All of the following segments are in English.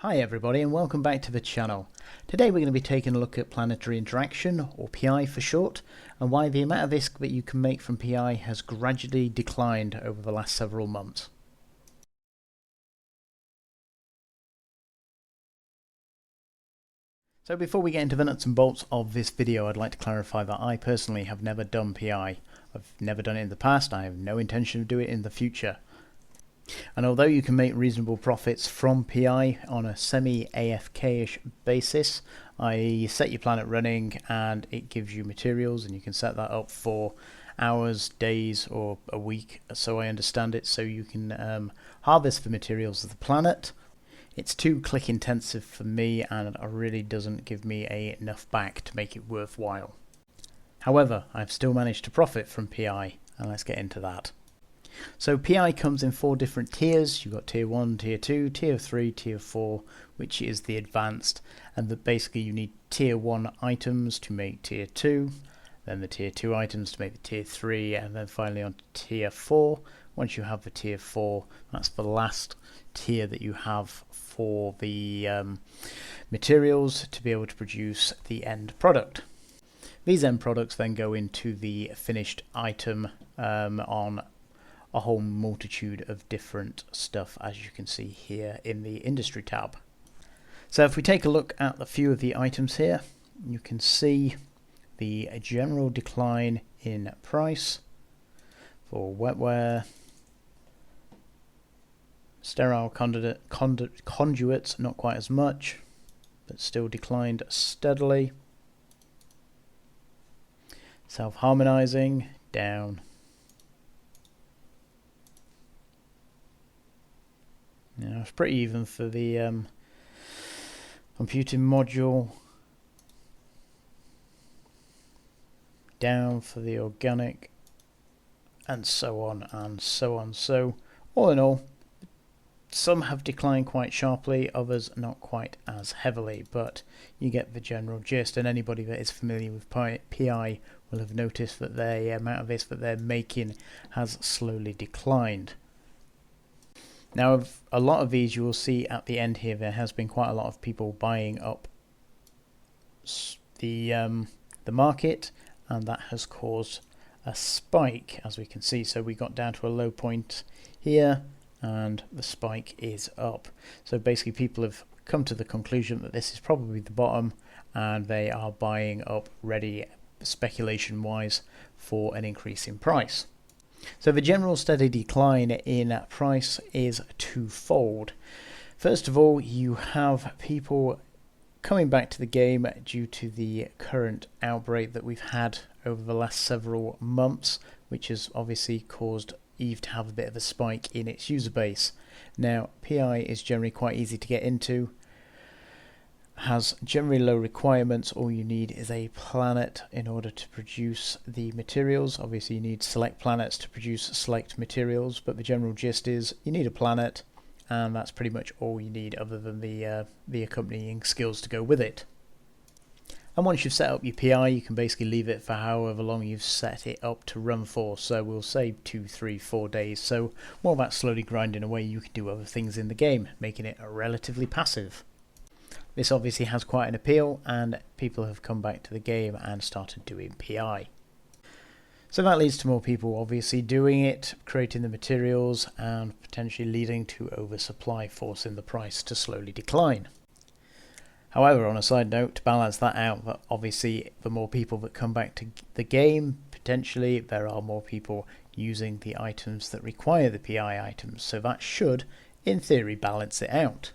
Hi everybody and welcome back to the channel. Today we're going to be taking a look at planetary interaction, or PI for short, and why the amount of ISK that you can make from PI has gradually declined over the last several months. So before we get into the nuts and bolts of this video, I'd like to clarify that I personally have never done PI. I've never done it in the past, I have no intention of doing it in the future. And although you can make reasonable profits from PI on a semi-AFK-ish basis, i.e. set your planet running and it gives you materials, and you can set that up for hours, days or a week, so I understand it, so you can harvest the materials of the planet. It's too click intensive for me and it really doesn't give me enough back to make it worthwhile. However, I've still managed to profit from PI, and let's get into that. So PI comes in 4 different tiers. You've got tier 1, tier 2, tier 3, tier 4, which is the advanced, and that basically you need tier 1 items to make tier 2, then the tier 2 items to make the tier 3, and then finally on tier 4. Once you have the tier 4, that's the last tier that you have for the materials to be able to produce the end product. These end products then go into the finished item on a whole multitude of different stuff, as you can see here in the industry tab. So if we take a look at a few of the items here, you can see the general decline in price for wetware, sterile conduits, not quite as much, but still declined steadily. Self-harmonizing, down. Yeah, it's pretty even for the computing module. Down for the organic, and so on and so on. So all in all, some have declined quite sharply, others not quite as heavily, but you get the general gist, and anybody that is familiar with PI will have noticed that the amount of this that they're making has slowly declined. Now, of a lot of these, you will see at the end here, there has been quite a lot of people buying up the market, and that has caused a spike, as we can see. So we got down to a low point here, and the spike is up. So basically, people have come to the conclusion that this is probably the bottom, and they are buying up ready, speculation-wise, for an increase in price. So the general steady decline in price is twofold. First of all, you have people coming back to the game due to the current outbreak that we've had over the last several months, which has obviously caused EVE to have a bit of a spike in its user base. Now, PI is generally quite easy to get into, has generally low requirements. All you need is a planet in order to produce the materials. Obviously you need select planets to produce select materials, but the general gist is you need a planet, and that's pretty much all you need, other than the accompanying skills to go with it. And once you've set up your PI, you can basically leave it for however long you've set it up to run for. So we'll say 2, 3, 4 days. So while that's slowly grinding away, you can do other things in the game, making it relatively passive. This obviously has quite an appeal, and people have come back to the game and started doing PI. So that leads to more people obviously doing it, creating the materials, and potentially leading to oversupply, forcing the price to slowly decline. However, on a side note, to balance that out, that obviously the more people that come back to the game, potentially there are more people using the items that require the PI items, so that should, in theory, balance it out.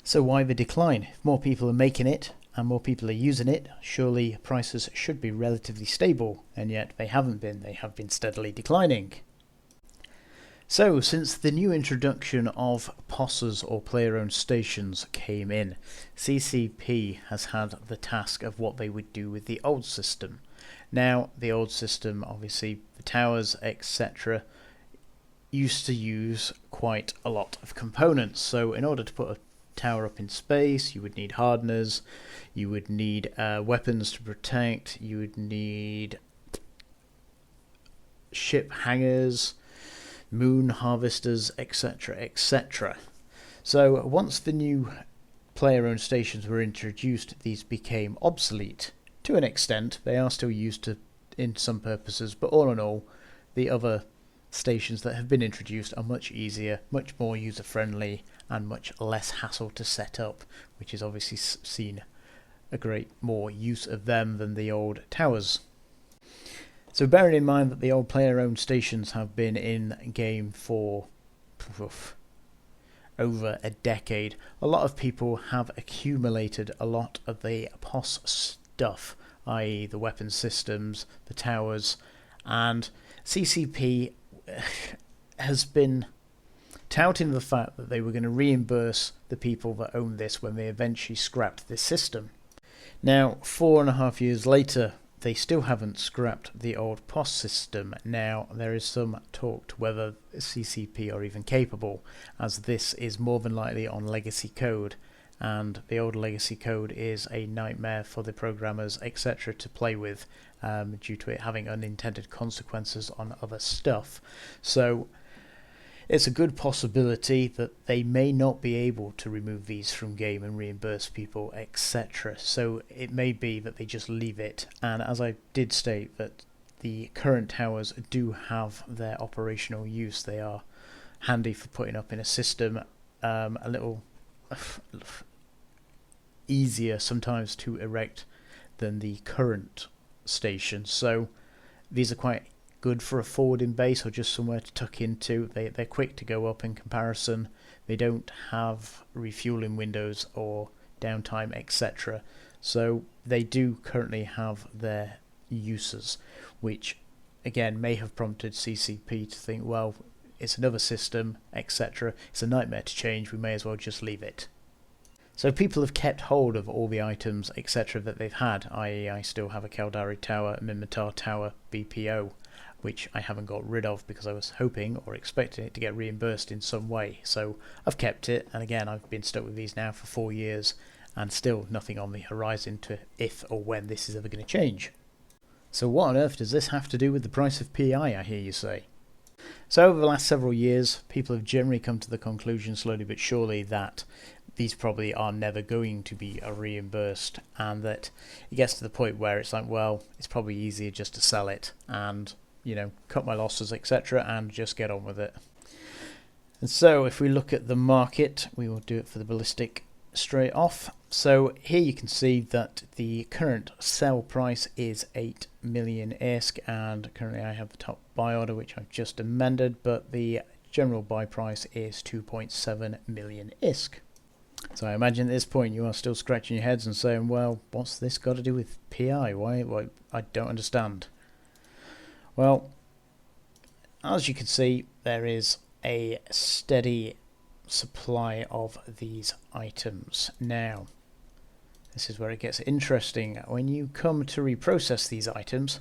So why the decline? If more people are making it and more people are using it, surely prices should be relatively stable, and yet they haven't been. They have been steadily declining. So since the new introduction of POSs, or player-owned stations, came in, CCP has had the task of what they would do with the old system. Now, the old system, obviously the towers, etc., used to use quite a lot of components. So in order to put a tower up in space, you would need hardeners, you would need weapons to protect, you would need ship hangars, moon harvesters, etc., etc. So once the new player-owned stations were introduced, these became obsolete to an extent. They are still used in some purposes, but all in all, the other stations that have been introduced are much easier, much more user-friendly, and much less hassle to set up, which is obviously seen a great more use of them than the old towers. So bearing in mind that the old player-owned stations have been in game for over a decade, a lot of people have accumulated a lot of the POS stuff, i.e. the weapon systems, the towers, and CCP has been touting the fact that they were going to reimburse the people that own this when they eventually scrapped this system. Now, 4.5 years later, they still haven't scrapped the old POS system. Now, there is some talk to whether CCP are even capable, as this is more than likely on legacy code, and the old legacy code is a nightmare for the programmers, etc. to play with, due to it having unintended consequences on other stuff. So it's a good possibility that they may not be able to remove these from game and reimburse people, etc. So it may be that they just leave it. And as I did state, that the current towers do have their operational use. They are handy for putting up in a system, a little easier sometimes to erect than the current stations. So these are quite good for a forwarding base or just somewhere to tuck into. They're quick to go up in comparison. They don't have refueling windows or downtime, etc. So they do currently have their uses, which again may have prompted CCP to think, well, it's another system, etc. It's a nightmare to change, we may as well just leave it. So people have kept hold of all the items, etc. that they've had, i.e. I still have a Caldari Tower, a Minmatar Tower, BPO, which I haven't got rid of because I was hoping or expecting it to get reimbursed in some way. So I've kept it, and again I've been stuck with these now for 4 years, and still nothing on the horizon to if or when this is ever going to change. So what on earth does this have to do with the price of PI, I hear you say? So over the last several years, people have generally come to the conclusion, slowly but surely, that these probably are never going to be reimbursed, and that it gets to the point where it's like, well, it's probably easier just to sell it and, you know, cut my losses, etc., and just get on with it. And so if we look at the market, we will do it for the ballistic straight off. So here you can see that the current sell price is 8 million ISK, and currently I have the top buy order, which I've just amended, but the general buy price is 2.7 million ISK. So I imagine at this point you are still scratching your heads and saying, well, what's this got to do with PI? Why? I don't understand. Well, as you can see, there is a steady supply of these items. Now, this is where it gets interesting. When you come to reprocess these items,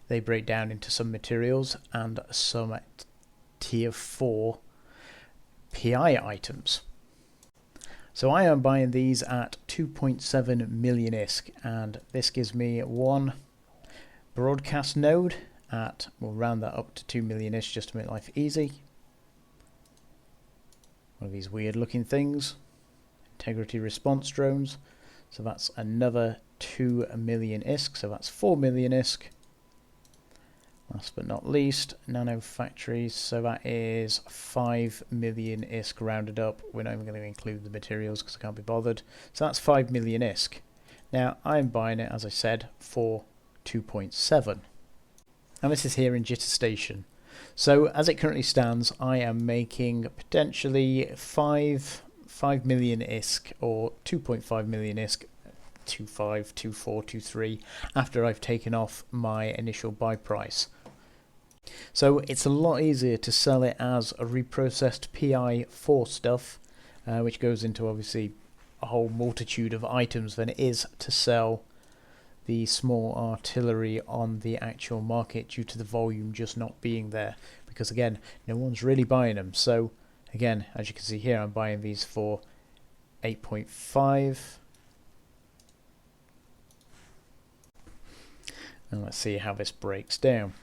they break down into some materials and some tier 4 PI items. So I am buying these at 2.7 million ISK, and this gives me one broadcast node at, we'll round that up to 2 million ISK just to make life easy. One of these weird looking things, integrity response drones, so that's another 2 million ISK, so that's 4 million ISK. Last but not least, nano factories, so that is 5 million ISK rounded up. We're not even going to include the materials because I can't be bothered. So that's 5 million ISK. Now I'm buying it, as I said, for 2.7. And this is here in Jitter Station. So as it currently stands, I am making potentially 5 million ISK or 2.5 million ISK, 2.5, 2.4, 2.3, after I've taken off my initial buy price. So it's a lot easier to sell it as a reprocessed PI4 stuff, which goes into obviously a whole multitude of items, than it is to sell the small artillery on the actual market due to the volume just not being there, because again, no one's really buying them. So again, as you can see here, I'm buying these for 8.5. and let's see how this breaks down.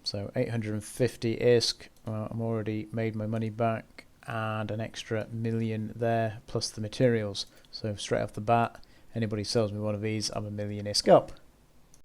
So 850 ISK, I'm already made my money back, and an extra 1 million there, plus the materials. So straight off the bat, anybody sells me one of these, I'm 1 million ISK up.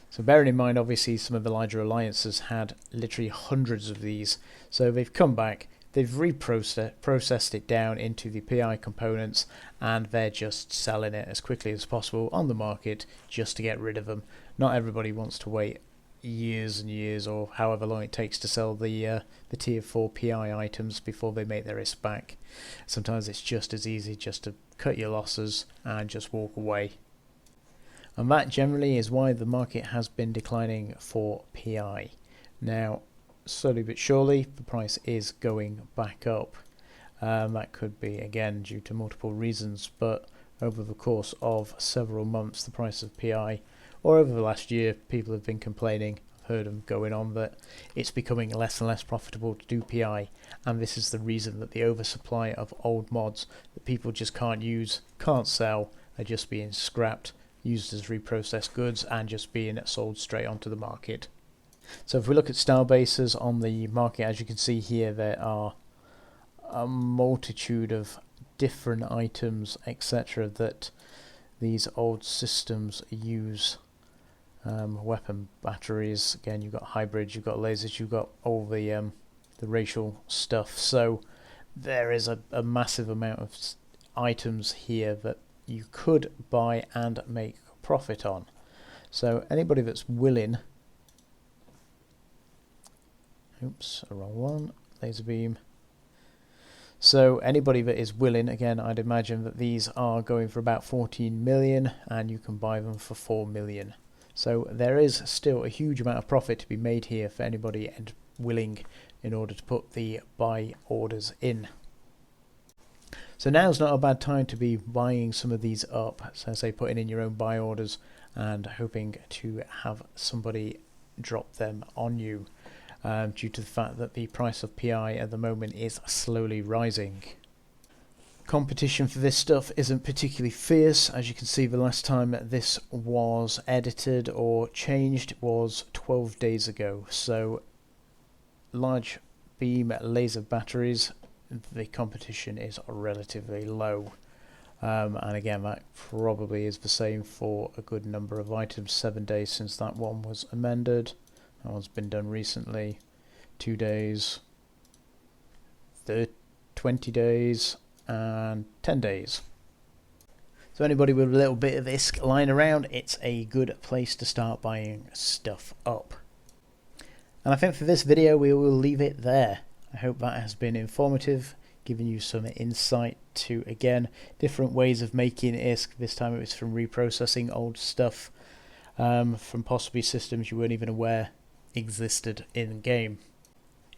So bearing in mind, obviously, some of the larger alliances had literally hundreds of these. So they've come back, they've processed it down into the PI components, and they're just selling it as quickly as possible on the market just to get rid of them. Not everybody wants to wait years and years, or however long it takes to sell the tier 4 PI items before they make their ISK back. Sometimes it's just as easy just to cut your losses and just walk away. And that generally is why the market has been declining for PI. Now, slowly but surely, the price is going back up. That could be, again, due to multiple reasons, but over the course of several months, the price of PI, or over the last year, people have been complaining, I've heard them going on, that it's becoming less and less profitable to do PI, and this is the reason that the oversupply of old mods that people just can't use, can't sell, are just being scrapped, used as reprocessed goods, and just being sold straight onto the market. So if we look at style bases on the market, as you can see here, there are a multitude of different items, etc., that these old systems use. Weapon batteries, again, you've got hybrids, you've got lasers, you've got all the racial stuff. So there is a massive amount of items here that you could buy and make profit on. So anybody that's willing, oops, wrong one, laser beam. So anybody that is willing, again, I'd imagine that these are going for about 14 million and you can buy them for 4 million. So there is still a huge amount of profit to be made here for anybody and willing in order to put the buy orders in. So now's not a bad time to be buying some of these up, so say putting in your own buy orders and hoping to have somebody drop them on you, due to the fact that the price of PI at the moment is slowly rising. Competition for this stuff isn't particularly fierce. As you can see, the last time this was edited or changed was 12 days ago. So large beam laser batteries, the competition is relatively low. And again, that probably is the same for a good number of items. 7 days since that one was amended. That one's been done recently. 2 days, 20 days, and 10 days. So anybody with a little bit of ISK lying around, it's a good place to start buying stuff up. And I think for this video we will leave it there. I hope that has been informative, giving you some insight to, again, different ways of making ISK. This time it was from reprocessing old stuff from possibly systems you weren't even aware existed in game.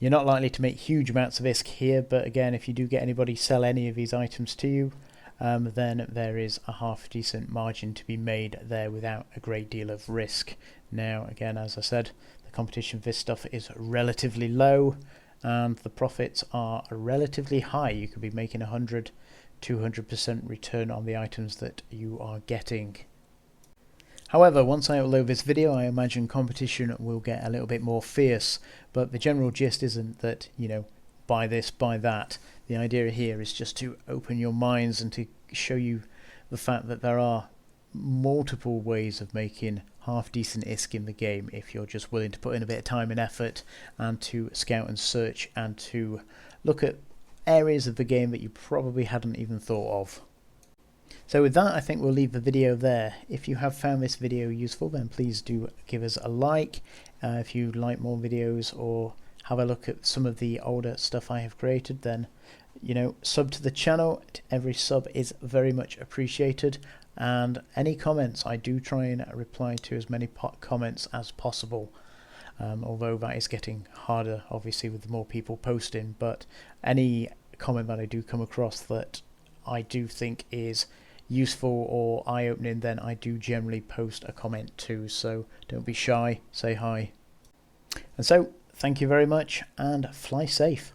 You're not likely to make huge amounts of ISK here, but again, if you do get anybody sell any of these items to you, then there is a half decent margin to be made there without a great deal of risk. Now, again, as I said, the competition for this stuff is relatively low and the profits are relatively high. You could be making 100-200% return on the items that you are getting. However, once I upload this video, I imagine competition will get a little bit more fierce, but the general gist isn't that, you know, buy this, buy that. The idea here is just to open your minds and to show you the fact that there are multiple ways of making half decent ISK in the game if you're just willing to put in a bit of time and effort and to scout and search and to look at areas of the game that you probably hadn't even thought of. So with that, I think we'll leave the video there. If you have found this video useful, then please do give us a like. If you like more videos or have a look at some of the older stuff I have created, then, you know, sub to the channel. Every sub is very much appreciated. And any comments, I do try and reply to as many comments as possible. Although that is getting harder, obviously, with the more people posting. But any comment that I do come across that I do think is useful or eye-opening, then I do generally post a comment too, so don't be shy, say hi. And so, thank you very much and fly safe.